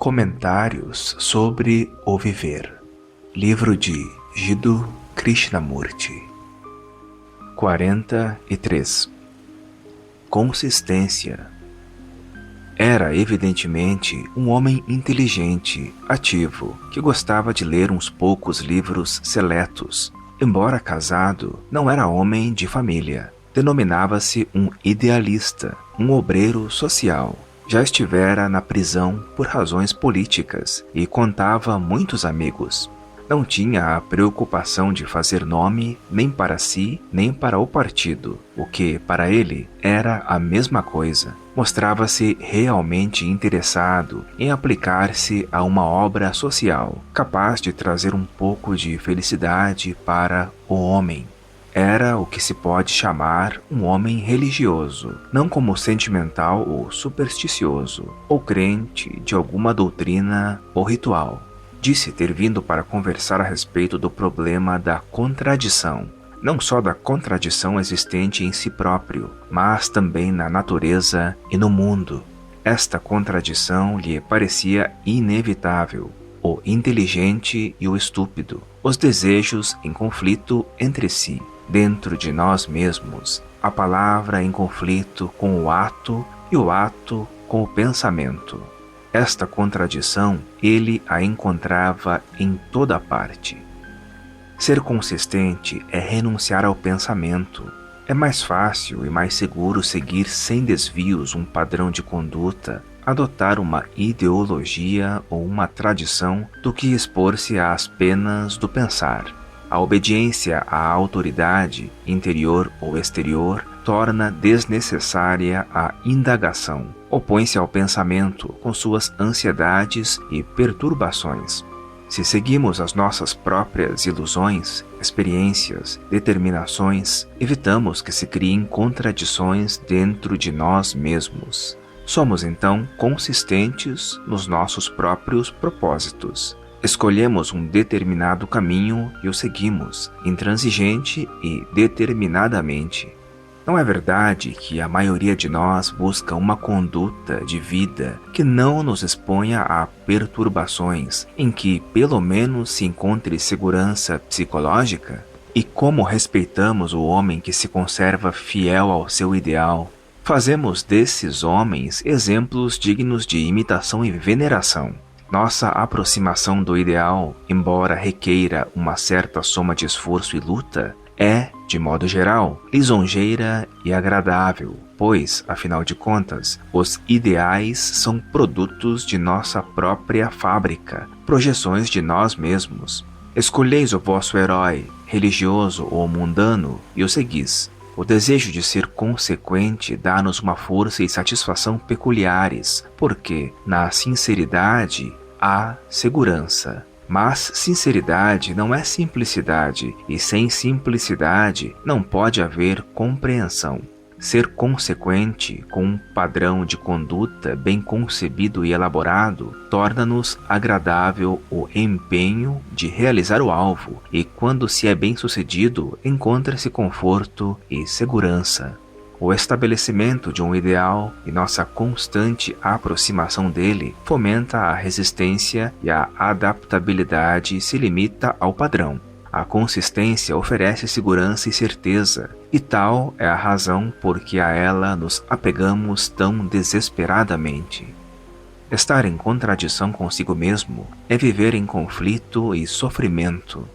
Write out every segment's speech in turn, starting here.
Comentários sobre o Viver. Livro de Jiddu Krishnamurti. 43. Consistência. Era evidentemente um homem inteligente, ativo, que gostava de ler uns poucos livros seletos. Embora casado, não era homem de família. Denominava-se um idealista, um obreiro social. Já estivera na prisão por razões políticas e contava muitos amigos. Não tinha a preocupação de fazer nome nem para si, nem para o partido, o que, para ele, era a mesma coisa. Mostrava-se realmente interessado em aplicar-se a uma obra social, capaz de trazer um pouco de felicidade para o homem. Era o que se pode chamar um homem religioso, não como sentimental ou supersticioso, ou crente de alguma doutrina ou ritual. Disse ter vindo para conversar a respeito do problema da contradição, não só da contradição existente em si próprio, mas também na natureza e no mundo. Esta contradição lhe parecia inevitável, o inteligente e o estúpido, os desejos em conflito entre si. Dentro de nós mesmos, a palavra em conflito com o ato e o ato com o pensamento. Esta contradição ele a encontrava em toda parte. Ser consistente é renunciar ao pensamento. É mais fácil e mais seguro seguir sem desvios um padrão de conduta, adotar uma ideologia ou uma tradição, do que expor-se às penas do pensar. A obediência à autoridade, interior ou exterior, torna desnecessária a indagação. Opõe-se ao pensamento com suas ansiedades e perturbações. Se seguimos as nossas próprias ilusões, experiências, determinações, evitamos que se criem contradições dentro de nós mesmos. Somos então consistentes nos nossos próprios propósitos. Escolhemos um determinado caminho e o seguimos, intransigente e determinadamente. Não é verdade que a maioria de nós busca uma conduta de vida que não nos exponha a perturbações, em que pelo menos se encontre segurança psicológica? E como respeitamos o homem que se conserva fiel ao seu ideal? Fazemos desses homens exemplos dignos de imitação e veneração. Nossa aproximação do ideal, embora requeira uma certa soma de esforço e luta, é, de modo geral, lisonjeira e agradável, pois, afinal de contas, os ideais são produtos de nossa própria fábrica, projeções de nós mesmos. Escolheis o vosso herói, religioso ou mundano, e o seguis. O desejo de ser consequente dá-nos uma força e satisfação peculiares, porque, na sinceridade, há segurança. Mas sinceridade não é simplicidade, e sem simplicidade não pode haver compreensão. Ser consequente com um padrão de conduta bem concebido e elaborado torna-nos agradável o empenho de realizar o alvo, e quando se é bem-sucedido, encontra-se conforto e segurança. O estabelecimento de um ideal e nossa constante aproximação dele fomenta a resistência, e a adaptabilidade se limita ao padrão. A consistência oferece segurança e certeza, e tal é a razão por que a ela nos apegamos tão desesperadamente. Estar em contradição consigo mesmo é viver em conflito e sofrimento.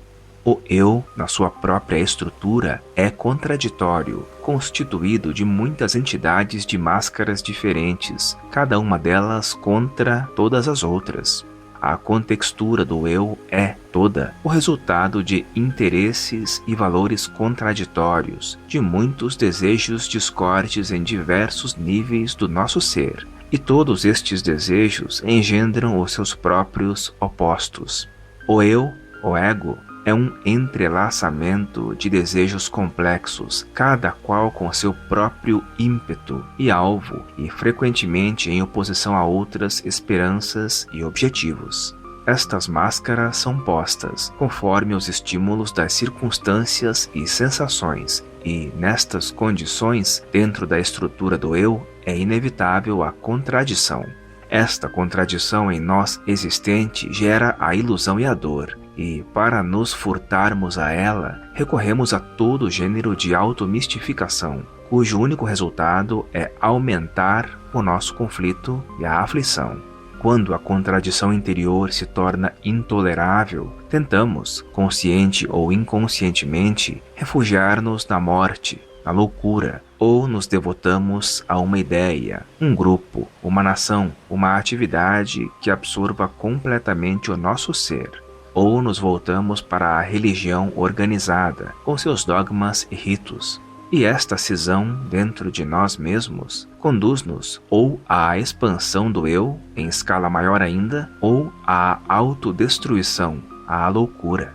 O eu, na sua própria estrutura, é contraditório, constituído de muitas entidades de máscaras diferentes, cada uma delas contra todas as outras. A contextura do eu é, toda, o resultado de interesses e valores contraditórios, de muitos desejos discordes em diversos níveis do nosso ser. E todos estes desejos engendram os seus próprios opostos. O eu, o ego, é um entrelaçamento de desejos complexos, cada qual com seu próprio ímpeto e alvo, e frequentemente em oposição a outras esperanças e objetivos. Estas máscaras são postas conforme os estímulos das circunstâncias e sensações, e nestas condições, dentro da estrutura do eu, é inevitável a contradição. Esta contradição em nós existente gera a ilusão e a dor, e, para nos furtarmos a ela, recorremos a todo gênero de automistificação, cujo único resultado é aumentar o nosso conflito e a aflição. Quando a contradição interior se torna intolerável, tentamos, consciente ou inconscientemente, refugiar-nos na morte, na loucura, ou nos devotamos a uma ideia, um grupo, uma nação, uma atividade que absorva completamente o nosso ser. Ou nos voltamos para a religião organizada, com seus dogmas e ritos. E esta cisão dentro de nós mesmos conduz-nos ou à expansão do eu, em escala maior ainda, ou à autodestruição, à loucura.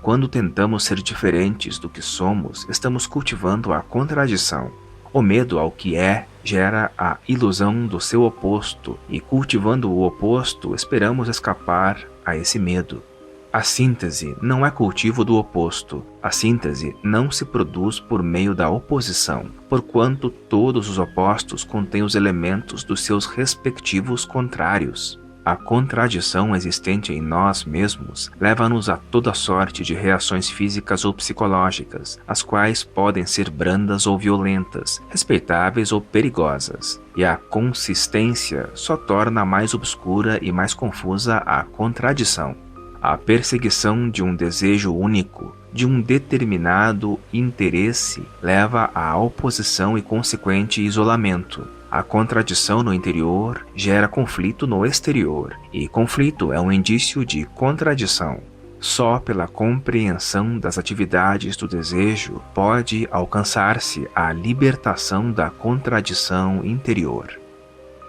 Quando tentamos ser diferentes do que somos, estamos cultivando a contradição. O medo ao que é gera a ilusão do seu oposto, e cultivando o oposto, esperamos escapar a esse medo. A síntese não é cultivo do oposto. A síntese não se produz por meio da oposição, porquanto todos os opostos contêm os elementos dos seus respectivos contrários. A contradição existente em nós mesmos leva-nos a toda sorte de reações físicas ou psicológicas, as quais podem ser brandas ou violentas, respeitáveis ou perigosas. E a consistência só torna mais obscura e mais confusa a contradição. A perseguição de um desejo único, de um determinado interesse, leva à oposição e consequente isolamento. A contradição no interior gera conflito no exterior, e conflito é um indício de contradição. Só pela compreensão das atividades do desejo pode alcançar-se a libertação da contradição interior.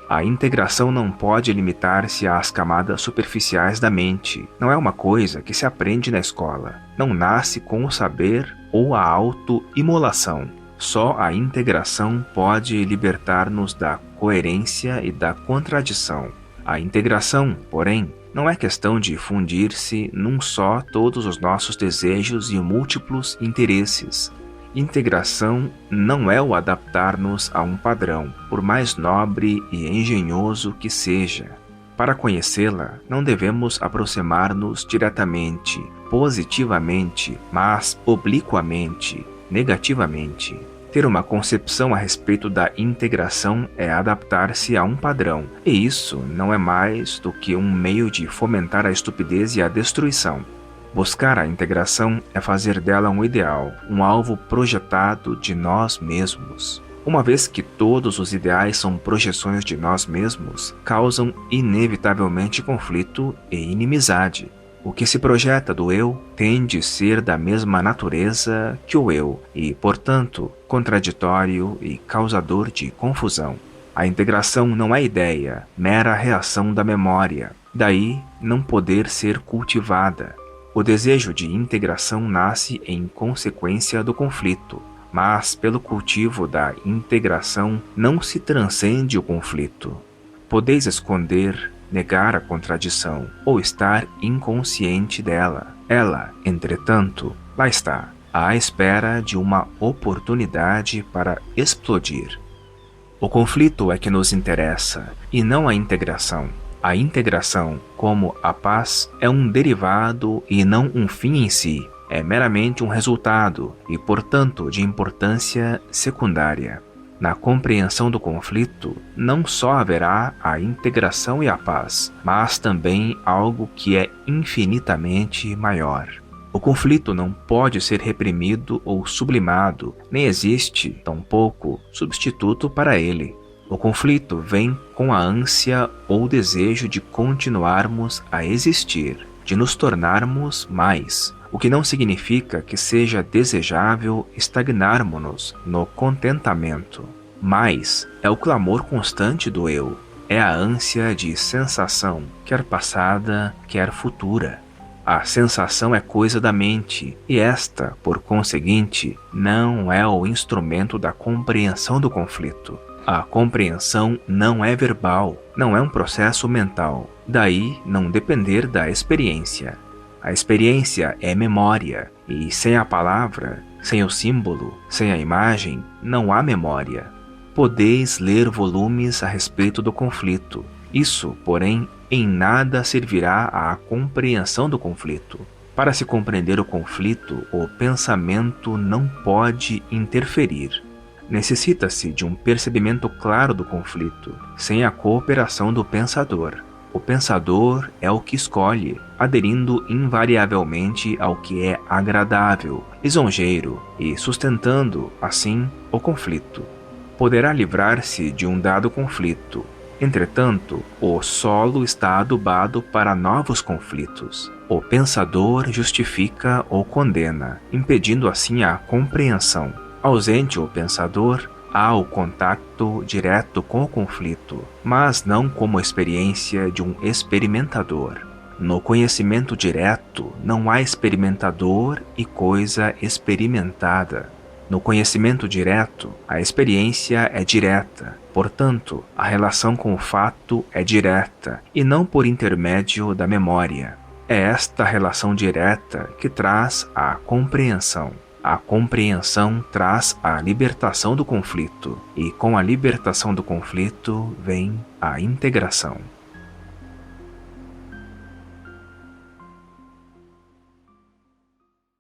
A integração não pode limitar-se às camadas superficiais da mente. Não é uma coisa que se aprende na escola. Não nasce com o saber ou a auto-imolação. Só a integração pode libertar-nos da coerência e da contradição. A integração, porém, não é questão de fundir-se num só todos os nossos desejos e múltiplos interesses. Integração não é o adaptar-nos a um padrão, por mais nobre e engenhoso que seja. Para conhecê-la, não devemos aproximar-nos diretamente, positivamente, mas obliquamente, negativamente. Ter uma concepção a respeito da integração é adaptar-se a um padrão, e isso não é mais do que um meio de fomentar a estupidez e a destruição. Buscar a integração é fazer dela um ideal, um alvo projetado de nós mesmos. Uma vez que todos os ideais são projeções de nós mesmos, causam inevitavelmente conflito e inimizade. O que se projeta do eu tende a ser da mesma natureza que o eu e, portanto, contraditório e causador de confusão. A integração não é ideia, mera reação da memória, daí não poder ser cultivada. O desejo de integração nasce em consequência do conflito, mas pelo cultivo da integração não se transcende o conflito. Podeis esconder, negar a contradição ou estar inconsciente dela. Ela, entretanto, lá está, à espera de uma oportunidade para explodir. O conflito é que nos interessa, e não a integração. A integração, como a paz, é um derivado e não um fim em si. É meramente um resultado e, portanto, de importância secundária. Na compreensão do conflito, não só haverá a integração e a paz, mas também algo que é infinitamente maior. O conflito não pode ser reprimido ou sublimado, nem existe, tampouco, substituto para ele. O conflito vem com a ânsia ou desejo de continuarmos a existir, de nos tornarmos mais, o que não significa que seja desejável estagnarmos-nos no contentamento. Mais é o clamor constante do eu, é a ânsia de sensação, quer passada, quer futura. A sensação é coisa da mente, e esta, por conseguinte, não é o instrumento da compreensão do conflito. A compreensão não é verbal, não é um processo mental, daí não depender da experiência. A experiência é memória, e sem a palavra, sem o símbolo, sem a imagem, não há memória. Podeis ler volumes a respeito do conflito, Isso, porém, em nada servirá à compreensão do conflito. Para se compreender o conflito, o pensamento não pode interferir. Necessita-se de um percebimento claro do conflito, sem a cooperação do pensador. O pensador é o que escolhe, aderindo invariavelmente ao que é agradável, lisonjeiro e sustentando, assim, o conflito. Poderá livrar-se de um dado conflito. Entretanto, o solo está adubado para novos conflitos. O pensador justifica ou condena, impedindo assim a compreensão. Ausente o pensador, há o contato direto com o conflito, mas não como experiência de um experimentador. No conhecimento direto, não há experimentador e coisa experimentada. No conhecimento direto, a experiência é direta, portanto, a relação com o fato é direta e não por intermédio da memória. É esta relação direta que traz a compreensão. A compreensão traz a libertação do conflito, e com a libertação do conflito vem a integração.